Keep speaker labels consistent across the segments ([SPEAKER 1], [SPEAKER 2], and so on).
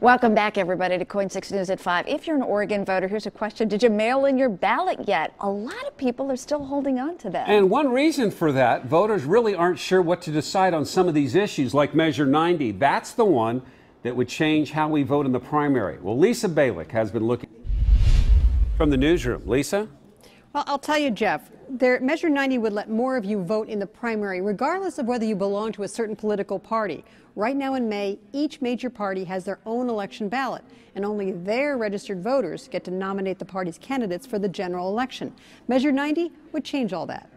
[SPEAKER 1] Welcome back, everybody, to KOIN 6 News at 5. If you're an Oregon voter, here's a question. Did you mail in your ballot yet? A lot of people are still holding on to that.
[SPEAKER 2] And one reason for that, voters really aren't sure what to decide on some of these issues, like Measure 90. That's the one that would change how we vote in the primary. Well, Lisa Balick has been looking from the newsroom. Lisa?
[SPEAKER 3] Well, I'll tell you, Jeff, Measure 90 would let more of you vote in the primary, regardless of whether you belong to a certain political party. Right now in May, each major party has their own election ballot, and only their registered voters get to nominate the party's candidates for the general election. Measure 90 would change all that.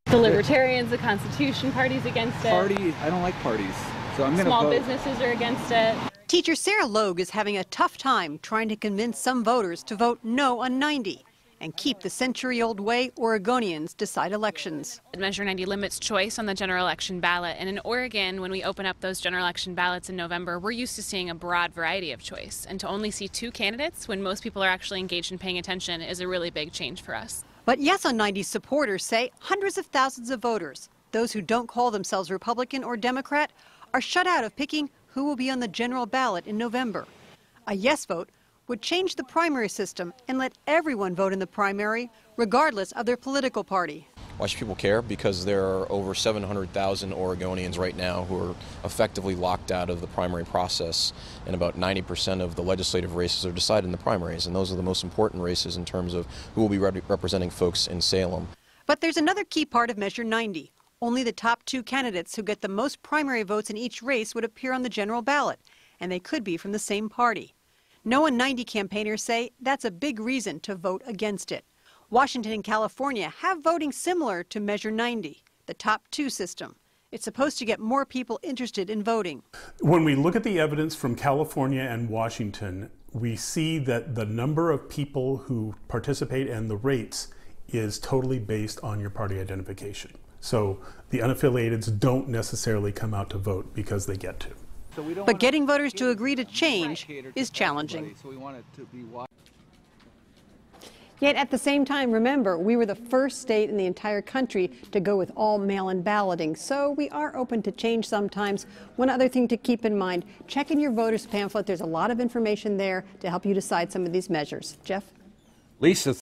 [SPEAKER 4] The Libertarians, the Constitution Party's against it.
[SPEAKER 5] I don't like parties, so I'm going to vote.
[SPEAKER 4] Small businesses are against it.
[SPEAKER 3] Teacher Sarah Logue is having a tough time trying to convince some voters to vote no on 90 and keep the century-old way Oregonians decide elections.
[SPEAKER 6] Measure 90 limits choice on the general election ballot, and in Oregon, when we open up those general election ballots in November, we're used to seeing a broad variety of choice, and to only see 2 candidates when most people are actually engaged in paying attention is a really big change for us.
[SPEAKER 3] But Yes on 90 supporters say hundreds of thousands of voters, those who don't call themselves Republican or Democrat, are shut out of picking who will be on the general ballot in November. A yes vote would change the primary system and let everyone vote in the primary, regardless of their political party.
[SPEAKER 7] Why should people care? Because there are over 700,000 Oregonians right now who are effectively locked out of the primary process, and about 90% of the legislative races are decided in the primaries, and those are the most important races in terms of who will be representing folks in Salem.
[SPEAKER 3] But there's another key part of Measure 90. Only the top 2 candidates who get the most primary votes in each race would appear on the general ballot, and they could be from the same party. No on 90 campaigners say that's a big reason to vote against it. Washington and California have voting similar to Measure 90, the top 2 system. It's supposed to get more people interested in voting.
[SPEAKER 8] When we look at the evidence from California and Washington, we see that the number of people who participate and the rates is totally based on your party identification. So the unaffiliateds don't necessarily come out to vote because they get to.
[SPEAKER 3] But getting voters to agree to change is challenging. Yet at the same time, remember, we were the first state in the entire country to go with all mail-in balloting. So we are open to change sometimes. One other thing to keep in mind, check in your voters pamphlet. There's a lot of information there to help you decide some of these measures. Jeff?
[SPEAKER 2] Lisa,